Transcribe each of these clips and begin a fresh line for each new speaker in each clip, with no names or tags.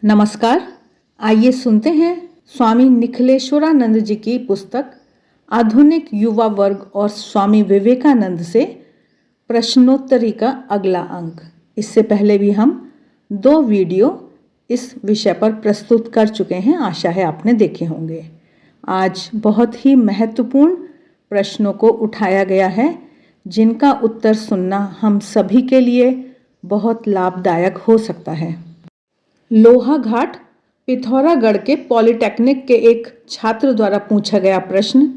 नमस्कार। आइए सुनते हैं स्वामी निखिलेश्वरानंद जी की पुस्तक आधुनिक युवा वर्ग और स्वामी विवेकानंद से प्रश्नोत्तरी का अगला अंक। इससे पहले भी हम 2 वीडियो इस विषय पर प्रस्तुत कर चुके हैं, आशा है आपने देखे होंगे। आज बहुत ही महत्वपूर्ण प्रश्नों को उठाया गया है जिनका उत्तर सुनना हम सभी के लिए बहुत लाभदायक हो सकता है। लोहाघाट पिथौरागढ़ के पॉलिटेक्निक के एक छात्र द्वारा पूछा गया प्रश्न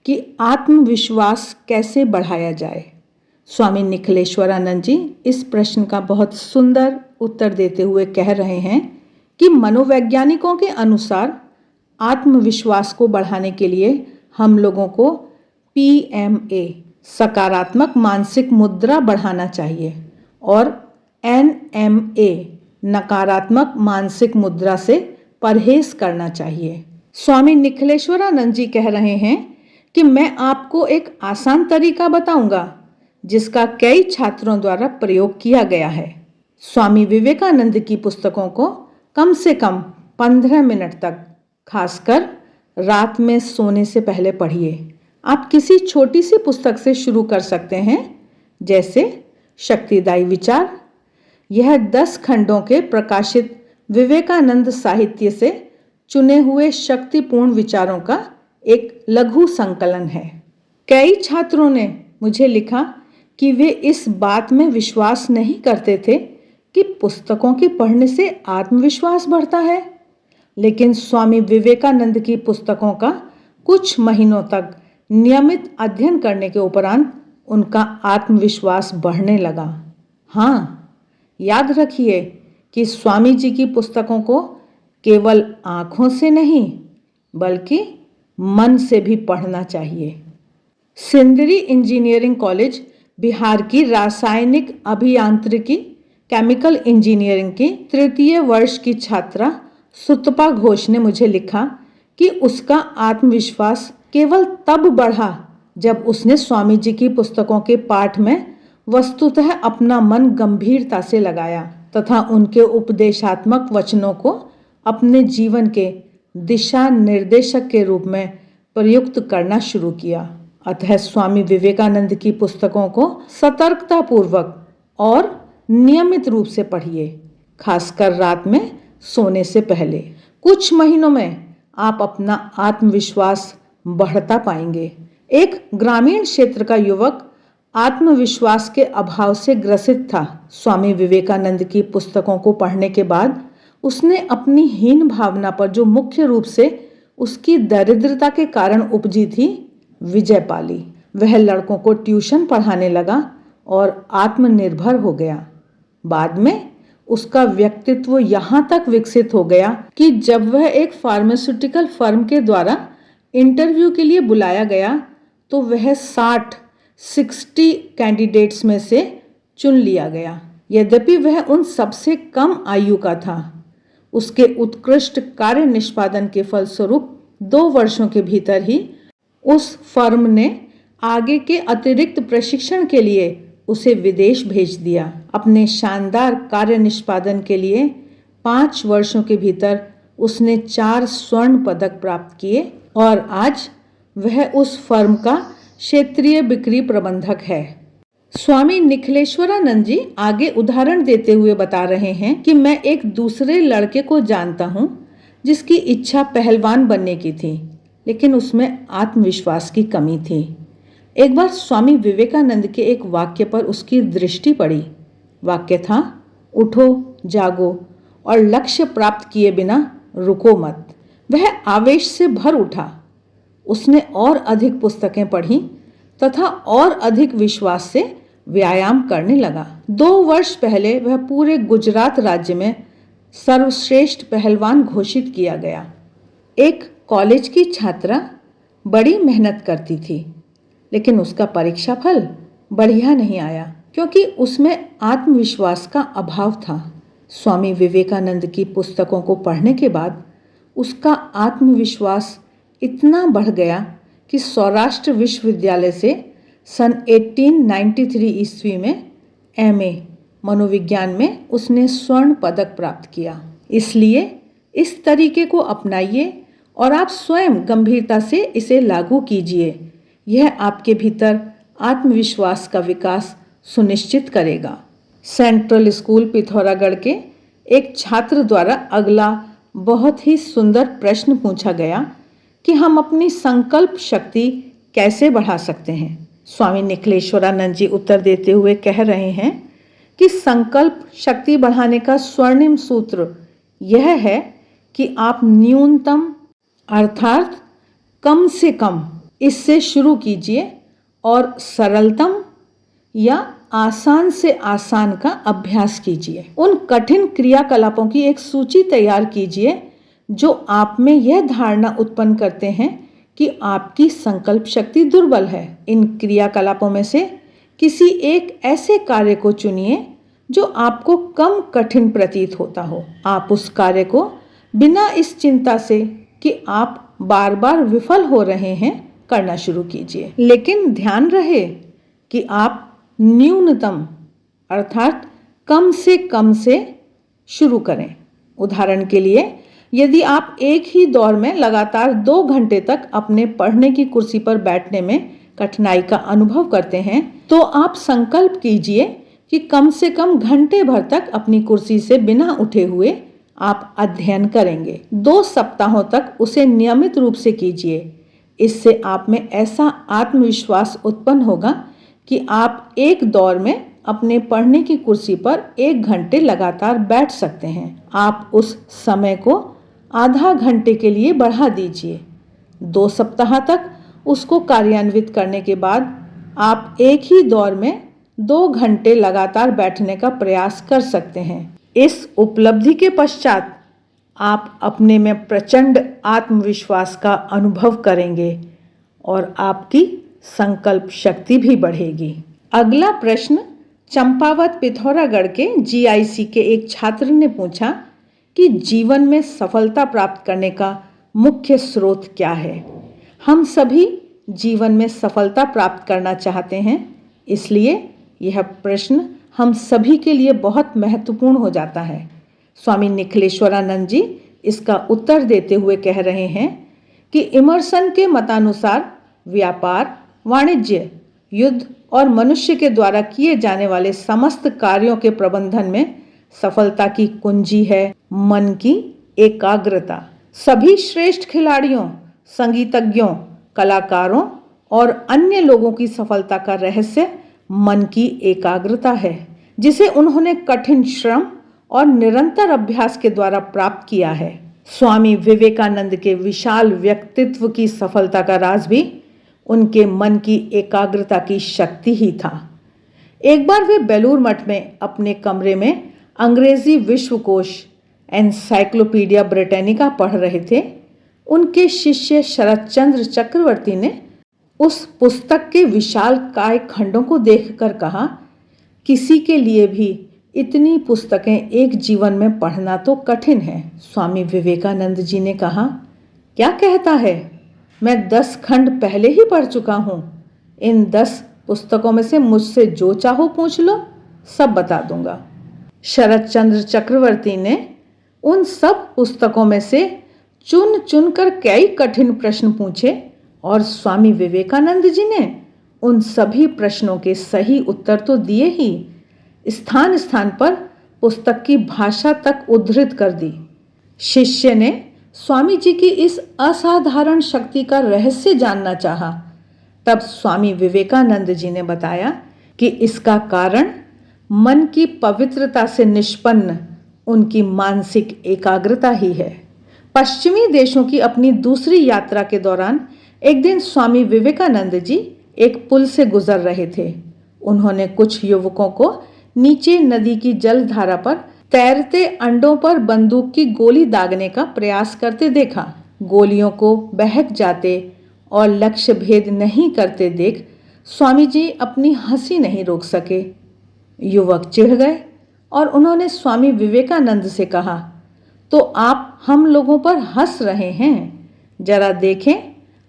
कि आत्मविश्वास कैसे बढ़ाया जाए। स्वामी निखिलेश्वरानंद जी इस प्रश्न का बहुत सुंदर उत्तर देते हुए कह रहे हैं कि मनोवैज्ञानिकों के अनुसार आत्मविश्वास को बढ़ाने के लिए हम लोगों को PMA सकारात्मक मानसिक मुद्रा बढ़ाना चाहिए और NMA नकारात्मक मानसिक मुद्रा से परहेज करना चाहिए। स्वामी निखिलेश्वरानंद जी कह रहे हैं कि मैं आपको एक आसान तरीका बताऊंगा जिसका कई छात्रों द्वारा प्रयोग किया गया है। स्वामी विवेकानंद की पुस्तकों को कम से कम 15 मिनट तक, खासकर रात में सोने से पहले पढ़िए। आप किसी छोटी सी पुस्तक से शुरू कर सकते हैं, जैसे शक्तिदायी विचार। यह 10 खंडों के प्रकाशित विवेकानंद साहित्य से चुने हुए शक्तिपूर्ण विचारों का एक लघु संकलन है। कई छात्रों ने मुझे लिखा कि वे इस बात में विश्वास नहीं करते थे कि पुस्तकों के पढ़ने से आत्मविश्वास बढ़ता है, लेकिन स्वामी विवेकानंद की पुस्तकों का कुछ महीनों तक नियमित अध्ययन करने के उपरांत उनका आत्मविश्वास बढ़ने लगा। हाँ, याद रखिए कि स्वामी जी की पुस्तकों को केवल आँखों से नहीं बल्कि मन से भी पढ़ना चाहिए। सिंदरी इंजीनियरिंग कॉलेज बिहार की रासायनिक अभियांत्रिकी केमिकल इंजीनियरिंग की 3य वर्ष की छात्रा सुतपा घोष ने मुझे लिखा कि उसका आत्मविश्वास केवल तब बढ़ा जब उसने स्वामी जी की पुस्तकों के पाठ में वस्तुतः अपना मन गंभीरता से लगाया तथा उनके उपदेशात्मक वचनों को अपने जीवन के दिशा निर्देशक के रूप में प्रयुक्त करना शुरू किया। अतः स्वामी विवेकानंद की पुस्तकों को सतर्कतापूर्वक और नियमित रूप से पढ़िए, खासकर रात में सोने से पहले। कुछ महीनों में आप अपना आत्मविश्वास बढ़ता पाएंगे। एक ग्रामीण क्षेत्र का युवक आत्मविश्वास के अभाव से ग्रसित था। स्वामी विवेकानंद की पुस्तकों को पढ़ने के बाद उसने अपनी हीन भावना पर, जो मुख्य रूप से उसकी दरिद्रता के कारण उपजी थी, विजय पाली। वह लड़कों को ट्यूशन पढ़ाने लगा और आत्मनिर्भर हो गया। बाद में उसका व्यक्तित्व यहाँ तक विकसित हो गया कि जब वह एक फार्मास्यूटिकल फर्म के द्वारा इंटरव्यू के लिए बुलाया गया तो वह 60 कैंडिडेट्स में से चुन लिया गया। यद्यपि वह उन सबसे कम आयु का था, उसके उत्कृष्ट कार्य निष्पादन के फलस्वरूप 2 वर्षों के भीतर ही उस फर्म ने आगे के अतिरिक्त प्रशिक्षण के लिए उसे विदेश भेज दिया। अपने शानदार कार्य निष्पादन के लिए 5 वर्षों के भीतर उसने 4 स्वर्ण पदक प्राप्त किए और आज वह उस फर्म का क्षेत्रीय बिक्री प्रबंधक है। स्वामी निखिलेश्वरानंद जी आगे उदाहरण देते हुए बता रहे हैं कि मैं एक दूसरे लड़के को जानता हूँ जिसकी इच्छा पहलवान बनने की थी, लेकिन उसमें आत्मविश्वास की कमी थी। एक बार स्वामी विवेकानंद के एक वाक्य पर उसकी दृष्टि पड़ी। वाक्य था, उठो, जागो और लक्ष्य प्राप्त किए बिना रुको मत। वह आवेश से भर उठा। उसने और अधिक पुस्तकें पढ़ी तथा और अधिक विश्वास से व्यायाम करने लगा। 2 वर्ष पहले वह पूरे गुजरात राज्य में सर्वश्रेष्ठ पहलवान घोषित किया गया। एक कॉलेज की छात्रा बड़ी मेहनत करती थी, लेकिन उसका परीक्षा फल बढ़िया नहीं आया क्योंकि उसमें आत्मविश्वास का अभाव था। स्वामी विवेकानंद की पुस्तकों को पढ़ने के बाद उसका आत्मविश्वास इतना बढ़ गया कि सौराष्ट्र विश्वविद्यालय से सन 1893 ईस्वी में MA मनोविज्ञान में उसने स्वर्ण पदक प्राप्त किया। इसलिए इस तरीके को अपनाइए और आप स्वयं गंभीरता से इसे लागू कीजिए। यह आपके भीतर आत्मविश्वास का विकास सुनिश्चित करेगा। सेंट्रल स्कूल पिथौरागढ़ के एक छात्र द्वारा अगला बहुत ही सुंदर प्रश्न पूछा गया कि हम अपनी संकल्प शक्ति कैसे बढ़ा सकते हैं। स्वामी निखिलेश्वरानंद जी उत्तर देते हुए कह रहे हैं कि संकल्प शक्ति बढ़ाने का स्वर्णिम सूत्र यह है कि आप न्यूनतम अर्थात कम से कम इससे शुरू कीजिए और सरलतम या आसान से आसान का अभ्यास कीजिए। उन कठिन क्रियाकलापों की एक सूची तैयार कीजिए जो आप में यह धारणा उत्पन्न करते हैं कि आपकी संकल्प शक्ति दुर्बल है। इन क्रियाकलापों में से किसी एक ऐसे कार्य को चुनिए जो आपको कम कठिन प्रतीत होता हो। आप उस कार्य को बिना इस चिंता से कि आप बार बार विफल हो रहे हैं करना शुरू कीजिए, लेकिन ध्यान रहे कि आप न्यूनतम अर्थात कम से शुरू करें। उदाहरण के लिए, यदि आप एक ही दौर में लगातार 2 घंटे तक अपने पढ़ने की कुर्सी पर बैठने में कठिनाई का अनुभव करते हैं, तो आप संकल्प कीजिए कि कम से कम घंटे भर तक अपनी कुर्सी से बिना उठे हुए आप अध्ययन करेंगे। 2 सप्ताहों तक उसे नियमित रूप से कीजिए। इससे आप में ऐसा आत्मविश्वास उत्पन्न होगा कि आप एक दौर में अपने पढ़ने की कुर्सी पर 1 घंटे लगातार बैठ सकते हैं। आप उस समय को आधा घंटे के लिए बढ़ा दीजिए। 2 सप्ताह तक उसको कार्यान्वित करने के बाद आप एक ही दौर में 2 घंटे लगातार बैठने का प्रयास कर सकते हैं। इस उपलब्धि के पश्चात आप अपने में प्रचंड आत्मविश्वास का अनुभव करेंगे और आपकी संकल्प शक्ति भी बढ़ेगी। अगला प्रश्न चंपावत पिथौरागढ़ के जीआईसी के एक छात्र ने पूछा कि जीवन में सफलता प्राप्त करने का मुख्य स्रोत क्या है। हम सभी जीवन में सफलता प्राप्त करना चाहते हैं, इसलिए यह प्रश्न हम सभी के लिए बहुत महत्वपूर्ण हो जाता है। स्वामी निखिलेश्वरानंद जी इसका उत्तर देते हुए कह रहे हैं कि इमर्सन के मतानुसार व्यापार, वाणिज्य, युद्ध और मनुष्य के द्वारा किए जाने वाले समस्त कार्यों के प्रबंधन में सफलता की कुंजी है मन की एकाग्रता। सभी श्रेष्ठ खिलाड़ियों, संगीतज्ञों, कलाकारों और अन्य लोगों की सफलता का रहस्य मन की एकाग्रता है, जिसे उन्होंने कठिन श्रम और निरंतर अभ्यास के द्वारा प्राप्त किया है। स्वामी विवेकानंद के विशाल व्यक्तित्व की सफलता का राज भी उनके मन की एकाग्रता की शक्ति ही था। एक बार वे बेलूर मठ में अपने कमरे में अंग्रेजी विश्वकोश एनसाइक्लोपीडिया ब्रिटानिका पढ़ रहे थे। उनके शिष्य शरतचंद्र चक्रवर्ती ने उस पुस्तक के विशाल काय खंडों को देखकर कहा, किसी के लिए भी इतनी पुस्तकें एक जीवन में पढ़ना तो कठिन है। स्वामी विवेकानंद जी ने कहा, क्या कहता है, मैं 10 खंड पहले ही पढ़ चुका हूँ। इन 10 पुस्तकों में से मुझसे जो चाहो पूछ लो, सब बता दूंगा। शरतचंद्र चक्रवर्ती ने उन सब पुस्तकों में से चुन चुन कर कई कठिन प्रश्न पूछे और स्वामी विवेकानंद जी ने उन सभी प्रश्नों के सही उत्तर तो दिए ही, स्थान स्थान पर पुस्तक की भाषा तक उद्धृत कर दी। शिष्य ने स्वामी जी की इस असाधारण शक्ति का रहस्य जानना चाहा। तब स्वामी विवेकानंद जी ने बताया कि इसका कारण मन की पवित्रता से निष्पन्न उनकी मानसिक एकाग्रता ही है। पश्चिमी देशों की अपनी दूसरी यात्रा के दौरान एक दिन स्वामी विवेकानंद जी एक पुल से गुजर रहे थे। उन्होंने कुछ युवकों को नीचे नदी की जलधारा पर तैरते अंडों पर बंदूक की गोली दागने का प्रयास करते देखा। गोलियों को बहक जाते और लक्ष्य भेद नहीं करते देख स्वामी जी अपनी हंसी नहीं रोक सके। युवक चिढ़ गए और उन्होंने स्वामी विवेकानंद से कहा, तो आप हम लोगों पर हंस रहे हैं, जरा देखें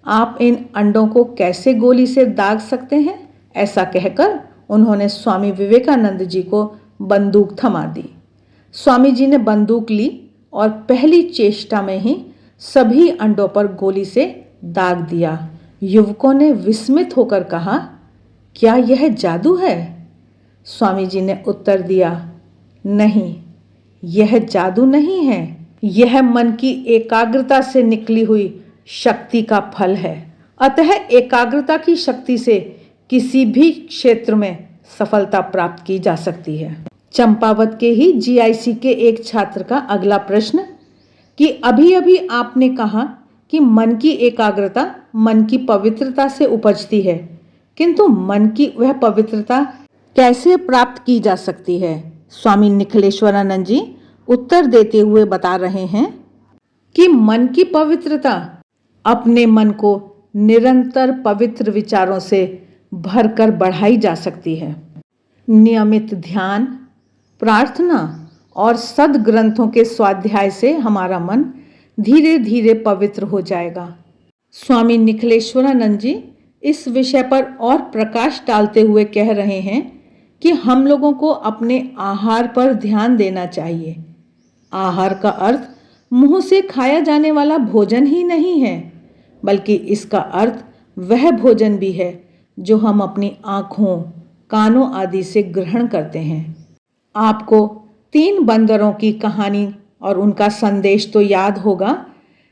आप इन अंडों को कैसे गोली से दाग सकते हैं। ऐसा कहकर उन्होंने स्वामी विवेकानंद जी को बंदूक थमा दी। स्वामी जी ने बंदूक ली और पहली चेष्टा में ही सभी अंडों पर गोली से दाग दिया। युवकों ने विस्मित होकर कहा, क्या यह जादू है? स्वामी जी ने उत्तर दिया, नहीं, यह जादू नहीं है, यह मन की एकाग्रता से निकली हुई शक्ति का फल है। अतः एकाग्रता की शक्ति से किसी भी क्षेत्र में सफलता प्राप्त की जा सकती है। चंपावत के ही जीआईसी के एक छात्र का अगला प्रश्न कि अभी अभी आपने कहा कि मन की एकाग्रता मन की पवित्रता से उपजती है, किंतु मन की वह पवित्रता कैसे प्राप्त की जा सकती है? स्वामी निखिलेश्वरानंद जी उत्तर देते हुए बता रहे हैं कि मन की पवित्रता अपने मन को निरंतर पवित्र विचारों से भरकर बढ़ाई जा सकती है। नियमित ध्यान, प्रार्थना और सद्ग्रंथों के स्वाध्याय से हमारा मन धीरे धीरे पवित्र हो जाएगा। स्वामी निखिलेश्वरानंद जी इस विषय पर और प्रकाश डालते हुए कह रहे हैं कि हम लोगों को अपने आहार पर ध्यान देना चाहिए। आहार का अर्थ मुंह से खाया जाने वाला भोजन ही नहीं है, बल्कि इसका अर्थ वह भोजन भी है जो हम अपनी आँखों, कानों आदि से ग्रहण करते हैं। आपको 3 बंदरों की कहानी और उनका संदेश तो याद होगा,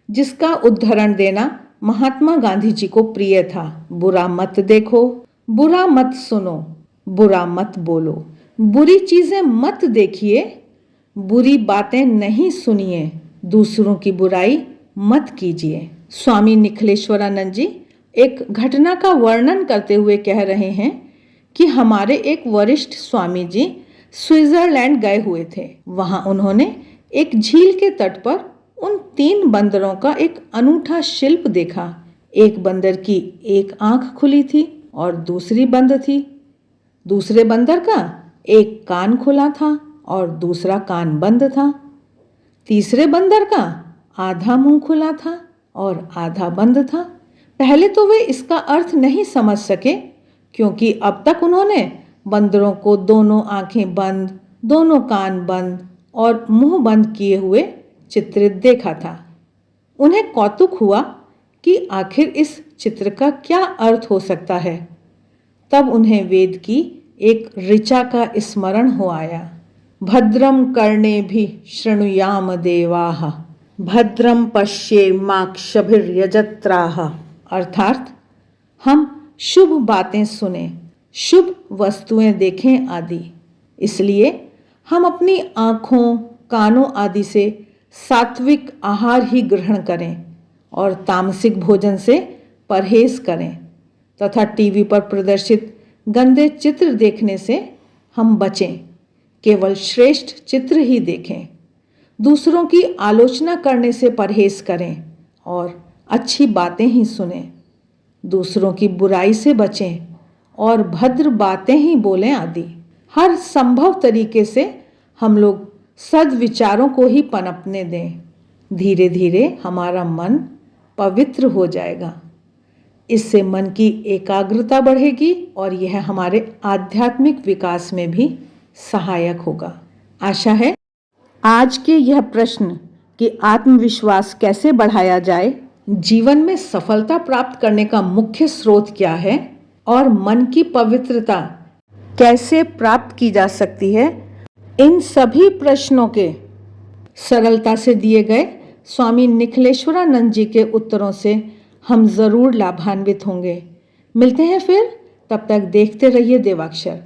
जिसका उद्धरण देना महात्मा गांधी जी को प्रिय था। बुरा मत देखो, बुरा मत सुनो, बुरा मत बोलो, बुरी चीजें मत देखिए, बुरी बातें नहीं सुनिए, दूसरों की बुराई मत कीजिए। स्वामी निखिलेश्वरानंद जी एक घटना का वर्णन करते हुए कह रहे हैं कि हमारे एक वरिष्ठ स्वामी जी स्विट्जरलैंड गए हुए थे। वहां उन्होंने एक झील के तट पर उन 3 बंदरों का एक अनूठा शिल्प देखा। एक बंदर की एक आंख खुली थी और दूसरी बंद थी। दूसरे बंदर का एक कान खुला था और दूसरा कान बंद था। तीसरे बंदर का आधा मुंह खुला था और आधा बंद था। पहले तो वे इसका अर्थ नहीं समझ सके, क्योंकि अब तक उन्होंने बंदरों को दोनों आंखें बंद, दोनों कान बंद और मुंह बंद किए हुए चित्रित देखा था। उन्हें कौतुक हुआ कि आखिर इस चित्र का क्या अर्थ हो सकता है। तब उन्हें वेद की एक ऋचा का स्मरण हो आया। भद्रम कर्णेभिः शृणुयाम देवाः, भद्रम पश्येमाक्षभिर्यजत्राः। अर्थात हम शुभ बातें सुने, शुभ वस्तुएं देखें आदि। इसलिए हम अपनी आँखों, कानों आदि से सात्विक आहार ही ग्रहण करें और तामसिक भोजन से परहेज करें तथा टीवी पर प्रदर्शित गंदे चित्र देखने से हम बचें। केवल श्रेष्ठ चित्र ही देखें, दूसरों की आलोचना करने से परहेज करें और अच्छी बातें ही सुनें, दूसरों की बुराई से बचें और भद्र बातें ही बोलें आदि। हर संभव तरीके से हम लोग सद्विचारों को ही पनपने दें। धीरे धीरे हमारा मन पवित्र हो जाएगा। इससे मन की एकाग्रता बढ़ेगी और यह हमारे आध्यात्मिक विकास में भी सहायक होगा। आशा है आज के यह प्रश्न कि आत्मविश्वास कैसे बढ़ाया जाए, जीवन में सफलता प्राप्त करने का मुख्य स्रोत क्या है और मन की पवित्रता कैसे प्राप्त की जा सकती है, इन सभी प्रश्नों के सरलता से दिए गए स्वामी निखिलेश्वरानंद जी के उत्तरों से हम ज़रूर लाभान्वित होंगे। मिलते हैं फिर, तब तक देखते रहिए देवाक्षर।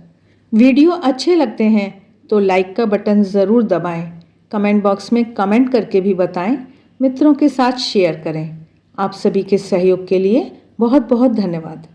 वीडियो अच्छे लगते हैं तो लाइक का बटन ज़रूर दबाएं, कमेंट बॉक्स में कमेंट करके भी बताएं, मित्रों के साथ शेयर करें। आप सभी के सहयोग के लिए बहुत बहुत धन्यवाद।